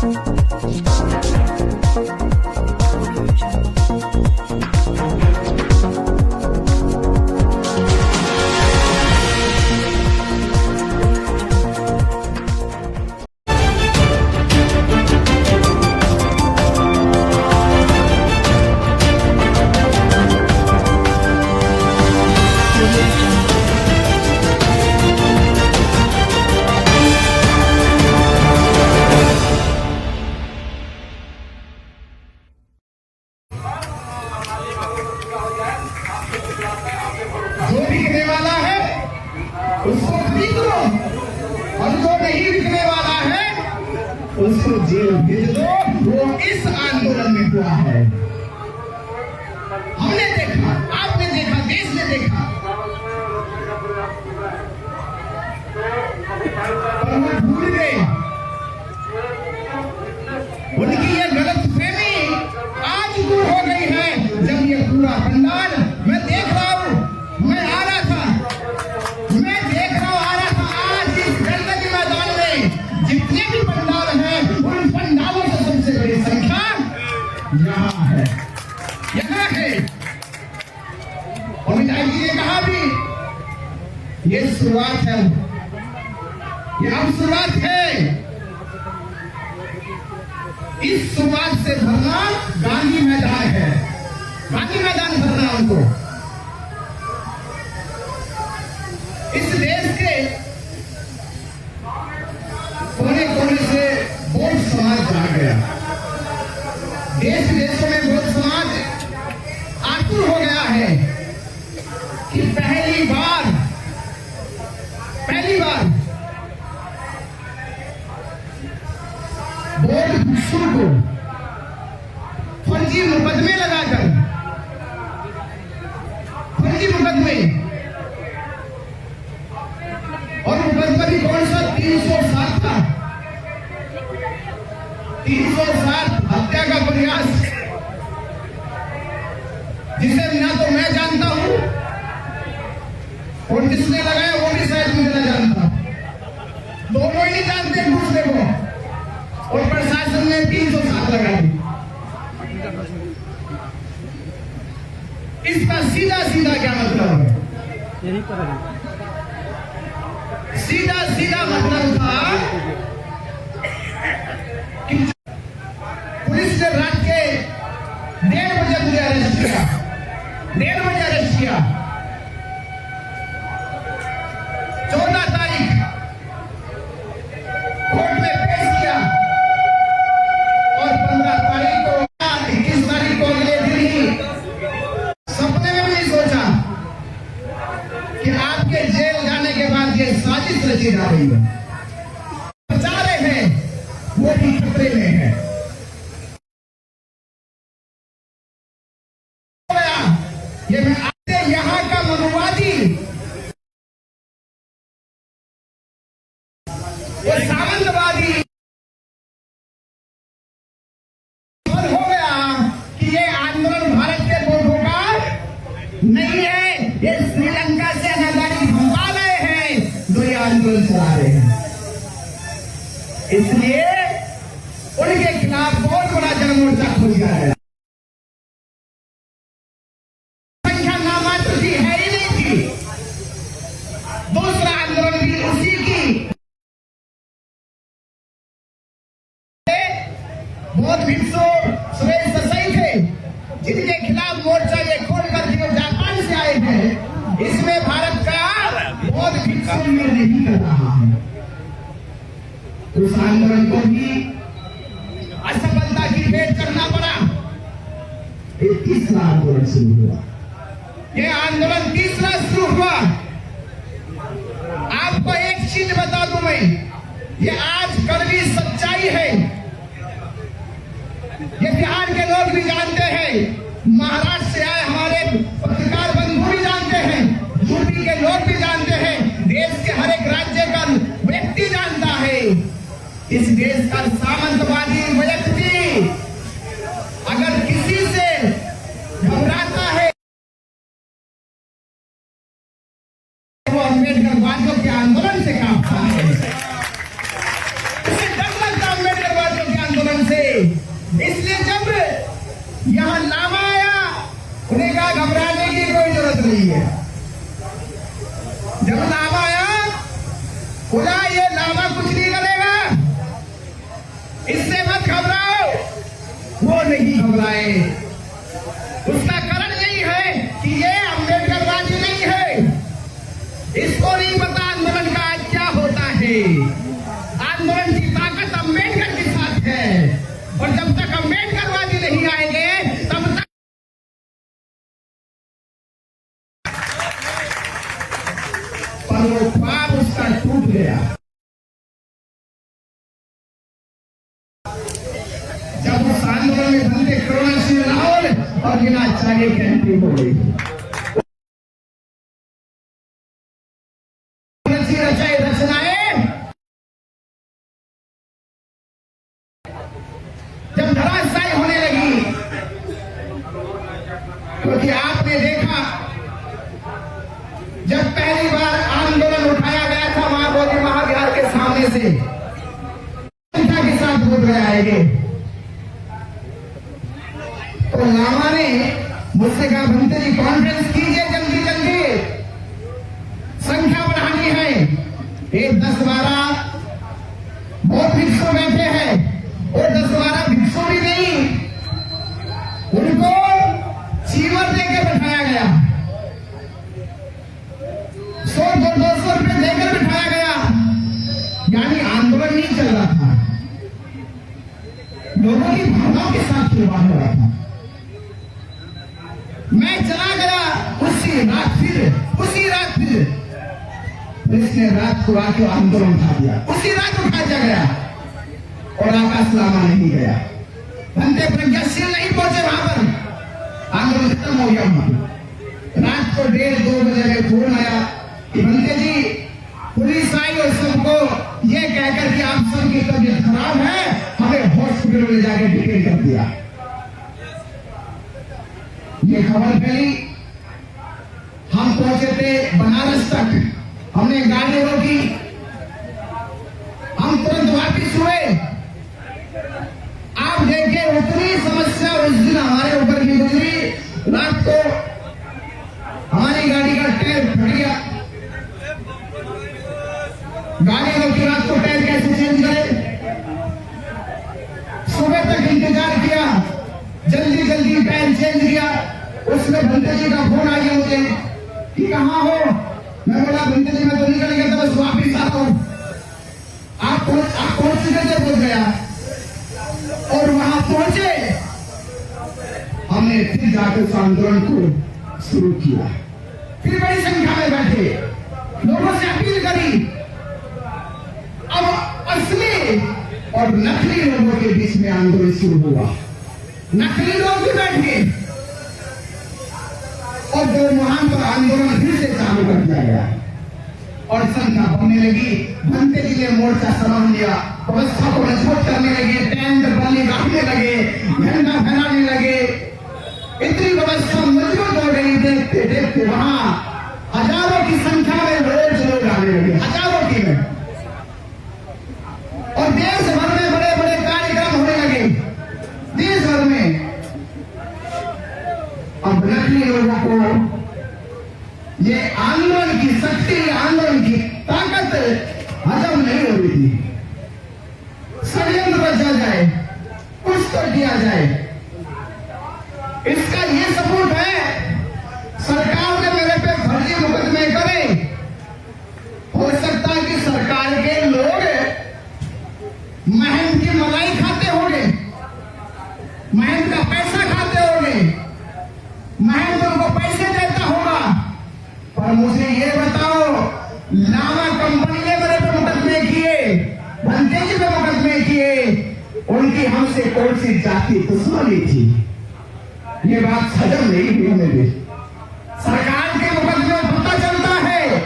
जो बिकने वाला है उसको खरीद लो और जो नहीं बिकने वाला है उसको जेल भेज दो। वो इस आंदोलन में हुआ है। हमने देखा, आपने देखा, देश ने देखा, पर वो भूल गए। उनकी ये गलत फहमी आज दूर हो गई है। जब ये पूरा पंडाल मैं देख रहा हूं, मैं आ रहा था, मैं देख रहा हूं, आ रहा था। आज इस गणतंत्र मैदान में जितने भी पंडाल हैं, उन पंडालों से सबसे बड़ी संख्या यहाँ है, यहाँ है। और विधायक जी ने कहा भी ये शुरुआत है, ये अब शुरुआत है। इस शुरुआत से भरना गांधी मैदान है, गांधी मैदान भरना उनको। इस देश के कोने कोने से बहुत समाज जा गया। देश विदेशों में बहुत समाज आतुर हो गया है कि पहली बार बौद्ध भिक्षु को फर्जी मुकदमे लगाकर, फर्जी मुकदमे, और मुकदमा भी कौन सा 307 था, 307 हत्या का प्रयास, जिसे ना तो मैं जानता हूं और जिसने लगाया वो भी शायद मुझे ना जानता। दोनों ही नहीं जानते एक दूसरे को, और प्रशासन ने 307 लगा दी। इसका सीधा सीधा क्या मतलब है? सीधा सीधा मतलब था कि पुलिस ने रात के 1:30 बजे मुझे अरेस्ट किया, 1:30 बजे अरेस्ट किया। 14 तारीख कोर्ट में पेश किया और 15 तारीख को, 21 तारीख को अगले दिन ही, सपने में भी नहीं सोचा कि आपके जेल जाने के बाद ये साजिश रची जा रही है। बचा रहे हैं वो भी खतरे में है। ये मैं आपसे यहाँ का मनुवादी, वो सामंतवादी हो गया कि ये आंदोलन भारत के लोगों का नहीं है। ये श्रीलंका से आजादी भंगा रहे हैं जो ये आंदोलन चला रहे हैं। इसलिए उनके खिलाफ बहुत बड़ा जनमोर्चा खुल गया है। संख्या नामात्र की है ही नहीं थी। दूसरा आंदोलन भी उसी की, बौद्ध भिक्षु सुरेश ससाई थे, जिनके खिलाफ मोर्चा ये खोल कर जो जापान से आए थे। इसमें भारत का बौद्ध भिक्षु नहीं कर रहा है। उस आंदोलन को भी असफलता की भेंट करना पड़ा। ये तीसरा आंदोलन शुरू हुआ, ये आंदोलन तीसरा शुरू हुआ। आपको एक चीज बता दूं मैं, ये आज कड़वी सच्चाई है। ये बिहार के लोग भी जानते हैं, महाराष्ट्र से आए हमारे पत्रकार बंधु भी जानते हैं, यूपी के लोग भी जानते हैं, देश के हर एक राज्य का व्यक्ति जानता है। इस देश का सामंतवादी व्यक्ति अगर किसी से घबराता है, वो अम्बेडकरवादियों के आंदोलन से काम करता है। उसे डर लगता है अम्बेडकरवादियों के आंदोलन यहाँ लामा आया, उन्हें कहा घबराने की कोई जरूरत नहीं है। जब लामा आया, बोला ये लामा कुछ नहीं करेगा, इससे मत घबराओ। वो नहीं घबराए। उसका कारण यही है कि ये अम्बेडकरवादी नहीं है, इसको नहीं पता आंदोलन का आज क्या होता है। आंदोलन की ताकत अम्बेडकर के साथ है, और जब तक अम्बेडकरवादी नहीं आएंगे तब तक पर वो ख्वाब उसका टूट गया। जब उस आंदोलन में बंदे करुणा सिंह लाहौर और बिना चाहे की एंट्री हो गई। रचनाएं जब धराशायी होने लगी, क्योंकि आपने देखा जब पहली बार आंदोलन उठाया गया था महाबोधि महाविहार के सामने से, संख्या के साथ बोल रहे आएंगे, तो लामा ने मुझसे कहा भंते जी कॉन्फ्रेंस कीजिए जल्दी जल्दी, संख्या बढ़ानी है। एक 10-12 बहुत भिक्षु बैठे हैं, और 10-12 भिक्षु भी नहीं, उनको चीवर देकर बैठाया गया, 100-200 रुपए देकर बैठाया गया। यानी आंदोलन नहीं चल रहा था, लोगों की भावनाओं के साथ खिलवाड़ हो रहा था। मैं चला गया उसी रात फिर इसने रात को आके आंदोलन उठा दिया, उसी रात उठा दिया गया, और आकाश लामा नहीं गया, बंदे प्रज्ञाशील नहीं पहुंचे वहां पर। आंदोलन खत्म हो गया। रात को 1:30-2 बजे में फोन आया कि बंदे जी पुलिस आई और सबको ये कहकर कि आप सबकी तबीयत खराब है, हमें हॉस्पिटल में जाके डिटेन कर दिया। ये खबर फैली, हम पहुंचे थे बनारस तक, हमने गाड़ी रोकी, हम तुरंत वापिस हुए। आप देखिए उतनी समस्या उस दिन हमारे ऊपर की गुजरी। रात को हमारी गाड़ी का टायर फट गया, गाड़ी रोकी, रात को टायर कैसे चेंज करें। सुबह तक इंतजार किया, जल्दी जल्दी टायर चेंज किया। उसमें भंते जी का फोन आ गया मुझे कि कहाँ हो। मैं बोला भंते जी मैं तो निकल गया था, बस वापिस आता हूँ। आप पहुंच चुके थे, बोल गया, और वहां पहुंचे। हमने फिर जाकर उस आंदोलन को शुरू किया, फिर बड़ी संख्या में बैठे, लोगों से अपील करी। अब असली और नकली लोगों के बीच में आंदोलन शुरू हुआ। नकली लोग भी बैठ गए, और जो वहां पर आंदोलन फिर से चालू कर दिया गया, और संख्या बढ़ने लगी। भंते जी ने मोर्चा संभाल लिया, व्यवस्था को मजबूत करने लगे, टेंट बल्ली रखने लगे, झंडा फहराने लगे। इतनी व्यवस्था मजबूत हो गई, देखते देखते वहां हजारों की संख्या में रोज लोग आने लगे, हजारों की में, और देश भर में बड़े बड़े कार्यक्रम होने लगे, देश भर में। अब नकली लोगों को ये आंदोलन की शक्ति, आंदोलन की ताकत हजम नहीं हो रही थी। षड्यंत्र रचा जाए, कुछ तो किया जाए। इसका ये सबूत है, सरकार ने मेरे पे फर्जी मुकदमे करे। हो सकता है कि सरकार के लोग महंत की मलाई खाते होंगे, महंत का पैसा खाते होंगे, महंत उनको पैसे देता होगा। पर मुझे ये बताओ, लामा कंपनी ने मेरे पे मुकदमे किए, भंते जी पे मुकदमे किए, उनकी हमसे कौन सी जाति दुश्मनी थी? ये बात हजम नहीं हुई मेरे। सरकार के मुकदमे पता चलता है,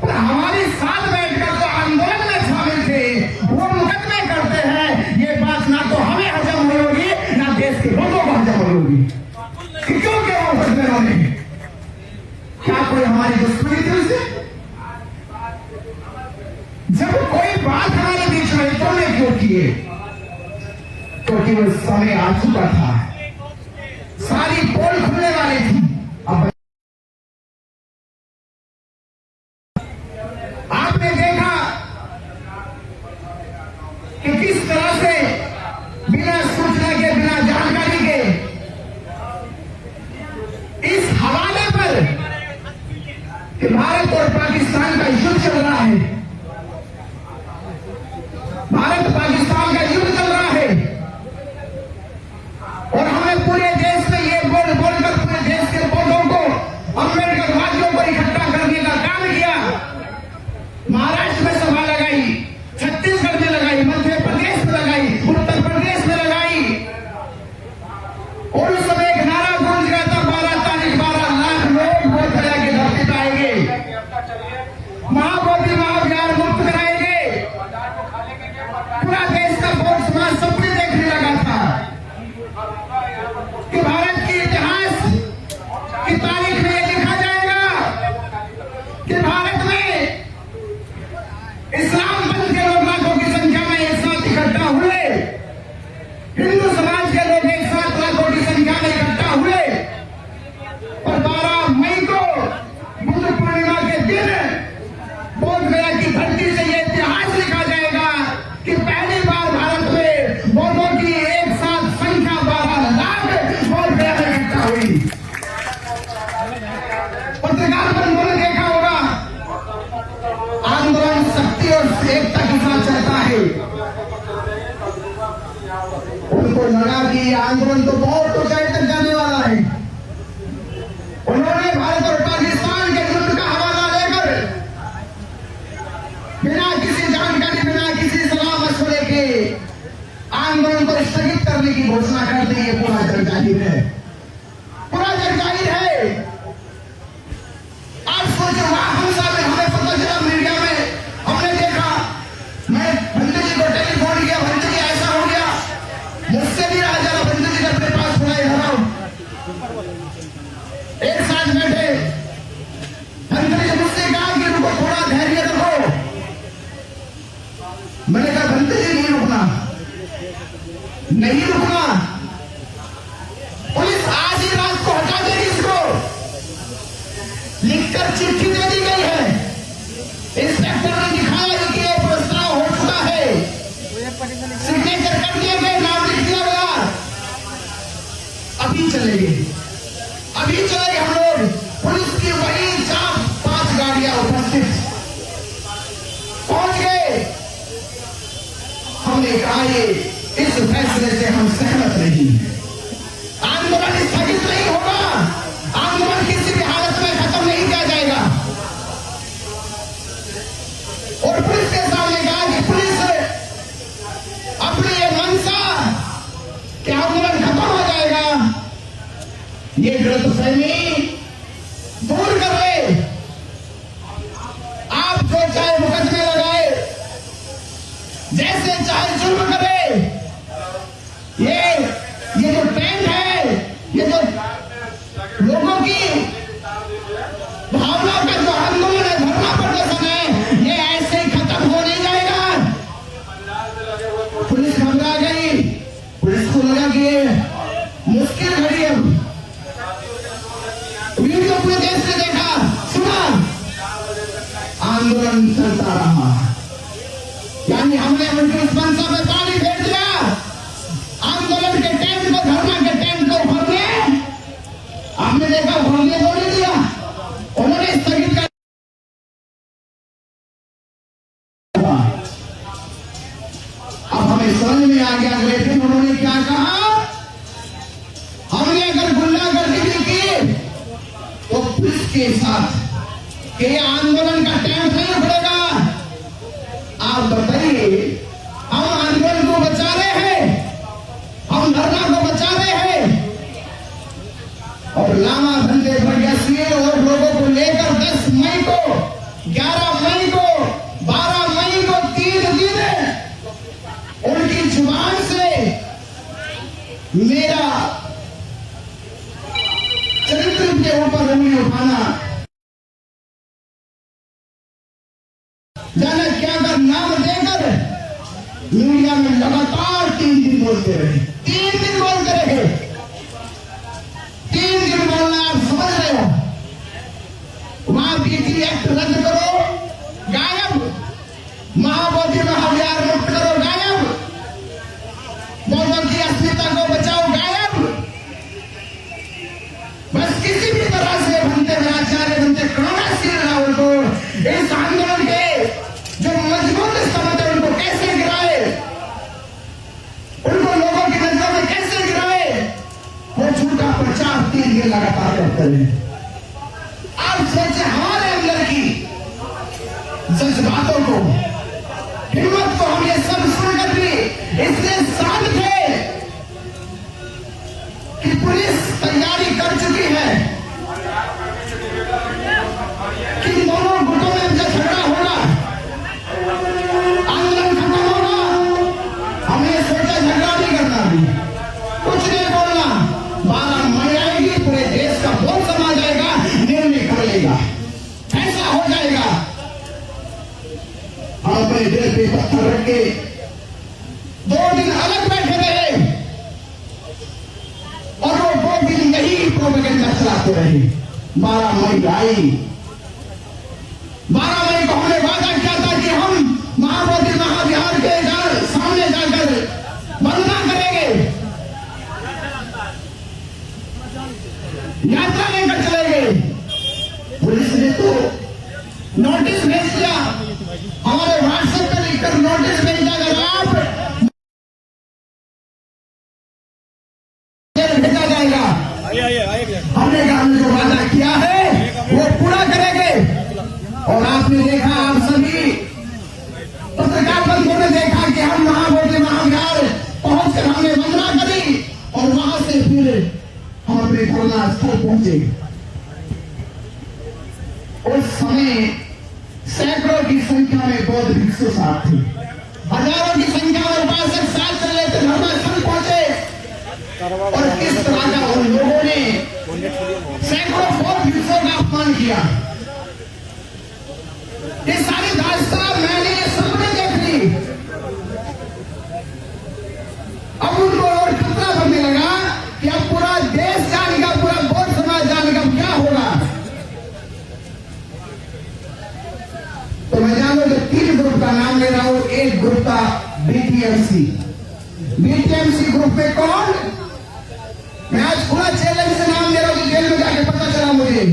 पर हमारे साथ बैठकर जो आंदोलन में शामिल थे वो मुकदमे करते हैं। ये बात ना तो हमें हजम हुई होगी, ना देश के लोगों को हजम हुई होगी। क्यों के वो मुकदमे होने? क्या कोई हमारी दुश्मनी थी उससे? जब कोई बात हमारे बीच में तो ने क्यों किए? क्योंकि वो समय आ चुका था, उनको लगा कि ये आंदोलन तो बहुत ऊंचाई तक जाने वाला है। उन्होंने भारत और पाकिस्तान के युद्ध का हवाला लेकर बिना किसी जानकारी, बिना किसी सलाह मशवरे के आंदोलन को स्थगित करने की घोषणा कर दी। ये पूरा जग जाहिर है, पूरा जग जाहिर है। आज सोचो, हमसा में हमें पता चला, मीडिया में हमने देखा, मैं भंते जी को टेलीफोन किया, भंते जी ऐसा हो गया, मुझसे भी रहा जा, भंते जी अपने पास थोड़ा इधर एक साथ बैठे। भंते जी मुझसे कहा कि रुको, थोड़ा धैर्य रखो। मैंने कहा भंते जी नहीं रुकना, नहीं रुकना, पुलिस आज ही रात को हटा देगी। इसको लिखकर चिट्ठी दे दी गई है, इंस्पेक्टर ने दिखाया कि ये प्रस्ताव हो चुका है, सिग्नेचर कर दिए गए, नाम लिख दिया गया। अभी चलेंगे, अभी चलेंगे हम लोग। पुलिस की वही 4-5 गाड़ियां उपस्थित पहुंच गए। हमने कहा ये इस फैसले से हम सहमत नहीं हैं। आंदोलन स्थगित नहीं होगा, आंदोलन किसी भी हालत में खत्म नहीं किया जाएगा। और पुलिस के सामने कहा कि पुलिस अपनी ये मंशा कि आंदोलन खत्म हो जाएगा, ये गलतफहमी दूर कर ले। आप जो चाहे मुकदमे लगाए, जैसे चाहे जुर्म करे, ये जो ट्रेंड है, ये जो लोगों की भावना का जो आंदोलन है, धरना प्रदर्शन है, ये ऐसे ही खत्म हो नहीं जाएगा। पुलिस घबरा गई, पुलिस को लगा कि ये मुश्किल घड़ी है। वीडियो पूरे देश ने देखा, सुना, आंदोलन चलता रहा। यानी हमने उनकी उस मंशा में पानी फेर दिया। आंदोलन के टेंट को, धरना के टेंट को भरने, आपने देखा, भरने को नहीं दिया, उन्होंने स्थगित कर। अब हमें समझ में आ गया, लेकिन उन्होंने क्या कहा, हमने अगर गुंडागर्दी भी की तो पुलिस के साथ कि आंदोलन का टेंट नहीं उखड़ेगा। आप बताइए, हम आंदोलन को बचा रहे हैं, हम धरना को बचा रहे हैं, और लामा धंधे प्रज्ञाशील और लोगों को लेकर 10 मई को, 11 मई को, 12 मई को 3 दिन उनकी जुबान से मेरा चरित्र के ऊपर उंगली उठाना, जाने क्या कर नाम देकर मीडिया में लगातार 3 दिन बोलते रहे, 3 दिन बोलते रहे। 3 दिन बोलना, आप समझ रहे हो। वहां बीटी एक्ट रद्द करो, गायब। महाबोधि महाविहार मुक्त करो, गायब। बौद्धों की अस्मिता को बचाओ, गायब। बस किसी भी तरह से बनते आचार्य, बनते करुणाशील राहुल को इस आंदोलन के जो मजबूत स्तंभ है उनको कैसे गिराए, उनको लोगों की नजरों में कैसे गिराए, वो झूठा प्रचार 3 दिन लगातार करते रहे। आप सोचे हमारे अंदर की जज्बातों को, हिम्मत को, हम ये सब सुनकर भी इसलिए शांत थे कि पुलिस तैयारी कर चुकी है कि दोनों गुटों में जो झगड़ा होगा, आंदोलन खत्म होगा। हमने सोचा झगड़ा नहीं करना, भी कुछ नहीं बोलना। 12 मई आएगी, पूरे देश का बोल समा जाएगा, निर्णय कर लेगा, ऐसा हो जाएगा। हम अपने दिल पे पत्थर रख के 2 दिन अलग बैठे रहे, और वो 2 दिन यही प्रोपेगेंडा चलाते रहे। 12 मई आई, 12 मई को हमने वादा किया था कि हम महाबोधि महाविहार के सामने जाकर वंदना करेंगे, यात्रा लेकर चलेंगे। पुलिस ने तो नोटिस भेज दिया, हमारे व्हाट्सएप पर लिखकर नोटिस भेज दिया, अगर आप भेजा जाएगा। हमने कहा हमने जो वादा किया है वो पूरा करेंगे। और आपने देखा, आप सभी पत्रकार बंधुओं ने देखा कि हम महाबोधि महाविहार पहुंचकर हमने वंदना करी और वहां से फिर हम अपने धरना स्थल पहुंचे। उस समय सैकड़ों की संख्या में बौद्ध भिक्षु साथ थे, हजारों की संख्या में उपासक साथ चल रहे थे, धरना स्थल पहुंचे। और किस तरह का उन लोगों ने सैकड़ों बौद्ध भिक्षुओं का अपमान किया, ये सारी दास्तान मैंने ये सबने देख ली। अब उनको और खतरा बनने लगा कि अब पूरा देश जानेगा, पूरा बौद्ध समाज जानेगा क्या होगा। तो मैं जानू तो 3 ग्रुप का नाम ले रहा हूं। एक ग्रुप का बीटीएमसी। बीटीएमसी ग्रुप में कौन, मैं आज खुला चैलेंज से नाम ले रहा हूं, जेल में जाके पता चला मुझे।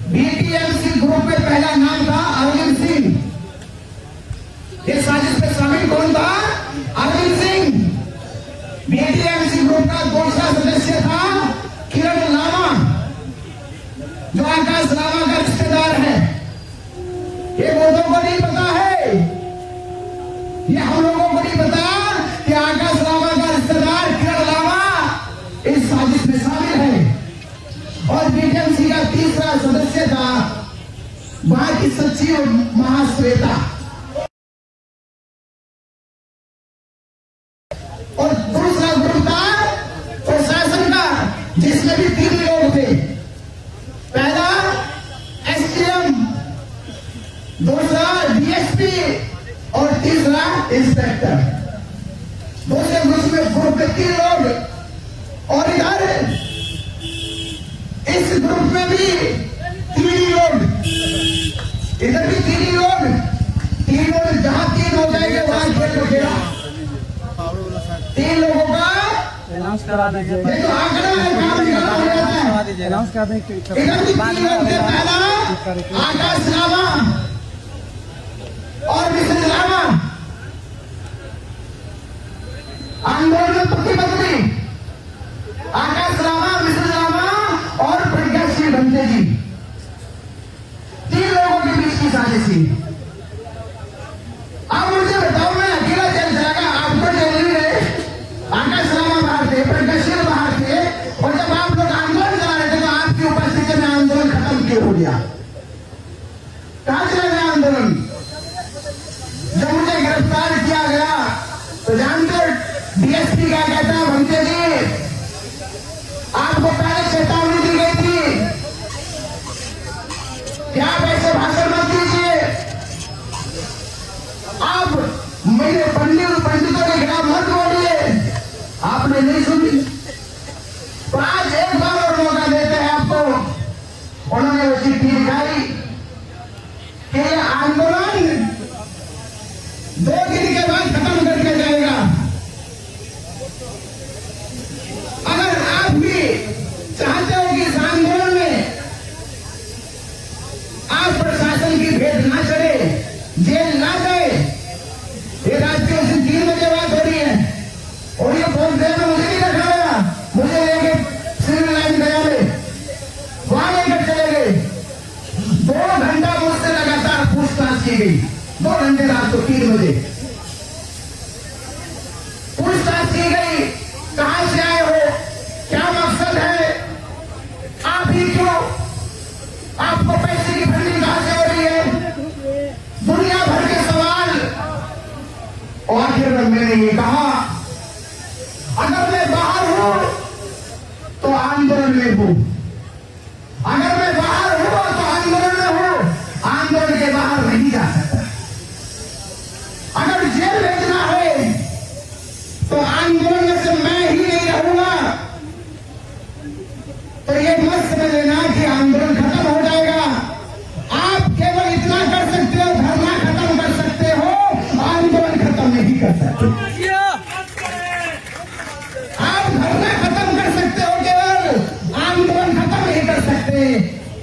बीटीएमसी ग्रुप में पहला नाम था अरविंद सिंह। ये साजिश में शामिल कौन था? अरविंद सिंह। बीटीएमसी ग्रुप का दूसरा सदस्य था किरण लामा, जो आकाश लामा का रिश्तेदार है। ये बौद्धों को नहीं पता है, ये हम लोगों को नहीं पता कि आकाश लामा का रिश्तेदार किरण लामा इस साजिश में शामिल है। और बीटीएमसी का तीसरा सदस्य था वहां की सचिव महाश्वेता। और दूसरा ग्रुप था प्रशासन का, जिसमें भी 3 लोग थे। पहला एसडीएम, दूसरा डीएसपी और तीसरा इंस्पेक्टर। दूसरे ग्रुप में 3 लोग। और इधर इस ग्रुप में भी 3 लोग, इधर भी 3 लोग। 3 लोग, जहां 3 हो जाएंगे वहां खेल को खेला। 3 लोगों का अनाउंस करा दीजिए, ये जो आंकड़ा है काम निकाला हो जाता है। अनाउंस कर दें। इधर भी 3 लोग थे। पहला आकाश लामा और मिश्र लामा आंदोलन में प्रतिबद्ध। आकाश लामा, मिश्र लामा और प्रज्ञाशील बंते जी, 3 लोगों के बीच की साजिश थी। अब मुझे बताओ, मैं अकेला चल जाएगा? आप तो जेल नहीं रहे, आकाश लामा बाहर थे, प्रज्ञाशील बाहर थे। और जब आप लोग आंदोलन चला रहे थे तो आपकी उपस्थिति में आंदोलन खत्म क्यों हो गया? कहां चला गया आंदोलन? जब मुझे गिरफ्तार किया गया तो जानते डीएसपी क्या कहता है? भंते जी, आपको पहले चेतावनी दी गई थी कि आप ऐसे भाषण मत दीजिए। आप मेरे पंडितों के खिलाफ मत बोलिए। आपने नहीं सुनी। तो आज एक बार और मौका देते हैं आपको। उन्होंने वो चिट्ठी दिखाई कि ये आंदोलन 2 दिन के बाद खत्म करके जाएगा। अगर आप भी चाहते हो कि इस आंदोलन में आप प्रशासन की भेंट ना चढ़े, जेल ना गए, ये रात के 3 बजे बात हो रही है। और ये बहुत देर में मुझे नहीं रखा गया, मुझे लेके सिविल लाइन गया में वहां लेकर चले गए। 2 घंटा मुझसे लगातार पूछताछ की गई। 2 घंटे रात को 3 बजे पूछताछ की गई। कहां से आए हो, क्या मकसद है, आप ही क्यों, आपको पैसे की फंडिंग कहां से हो रही है, दुनिया भर के सवाल। और आखिर में मैंने ये कहा, अगर मैं बाहर हूं तो आंदोलन में हूं, अगर मैं बाहर हूं तो आंदोलन में हूं, आंदोलन के बाहर नहीं जा सकता। अगर जेल भेजना है तो आंदोलन में से मैं ही नहीं रहूंगा। तो ये मत समझ लेना कि आंदोलन खत्म हो जाएगा। आप केवल इतना कर सकते हो, धरना खत्म कर सकते हो, आंदोलन खत्म नहीं कर सकते। आप धरना खत्म कर सकते हो, केवल आंदोलन खत्म नहीं कर सकते।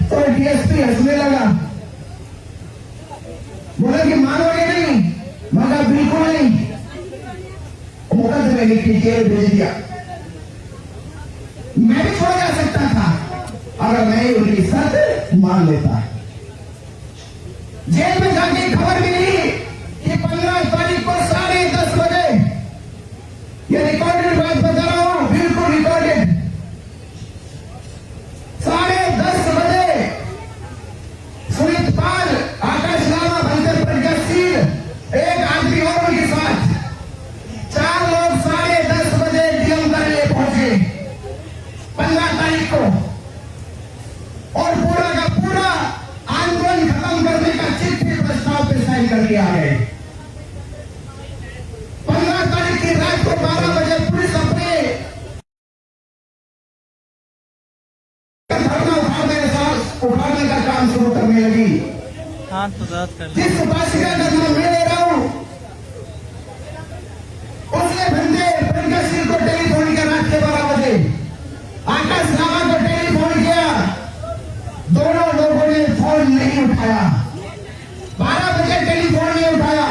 तो डीएसपी हंसने लगा, बोला कि मानोगे नहीं? मगर बिल्कुल नहीं। मुकदमे लिख के जेल भेज दिया। मैं भी छोड़ जा सकता था अगर मैं उनकी शर्त मान लेता। जेल में जाके खबर मिली कि 15 तारीख को 10:30 बजे, ये रिकॉर्डेड बात बता रहा हूं, बिल्कुल रिकॉर्डेड, 10:30 बजे सुमित पाल, आकाश लामा, भंजर प्रज्ञाशील, एक आदमी और उनके साथ 4 लोग 10:30 बजे डीएम कार्यालय पहुंचे 15 तारीख को, और पूरा का पूरा आंदोलन खत्म करने का चिट्ठी प्रस्ताव पे साइन कर दिया गया। 15 तारीख की रात को 12 बजे पुलिस अपने धरना उठाने का काम शुरू करने लगी। हाँ तो बात कर जिस उपासिका का नाम मैं ले रहा हूं, उसने भंजर प्रज्ञाशील को टेलीफोन किया रात के 12 बजे, आकाश लामा को टेलीफोन किया, दोनों लोगों ने फोन नहीं उठाया। 12 बजे टेलीफोन नहीं उठाया।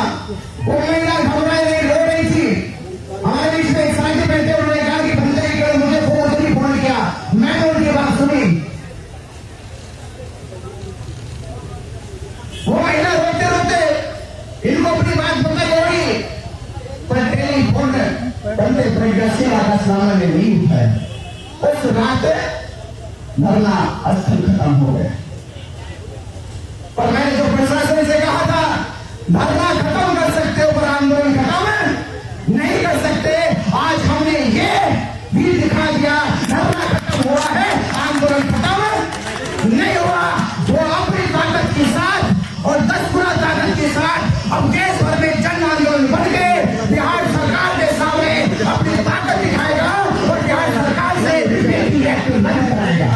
वो महिला घबराई रही, रो रही थी। हमारे बीच में एक साथी बैठे, उन्होंने कहा कि भंजर जी ने मुझे फोन किया, मैंने उनकी बात सुनी। वो महिला रोते रोते इनको अपनी बात बताई होगी, पर टेलीफोन बंदे प्रज्ञाशील आकाश लामा ने नहीं उठाया। उस रात धरना स्थल खत्म हो गया। और मैंने जो प्रशासन से कहा था धरना खत्म कर सकते हो, पर आंदोलन खत्म नहीं कर सकते, आज हमने ये भी दिखा दिया, धरना खत्म हुआ है, आंदोलन खत्म नहीं हुआ। वो अपनी ताकत के साथ और 10 गुना ताकत के साथ अब देश भर में जन आंदोलन बन के बिहार सरकार के सामने अपनी ताकत दिखाएगा और बिहार सरकार से नहीं कराएगा।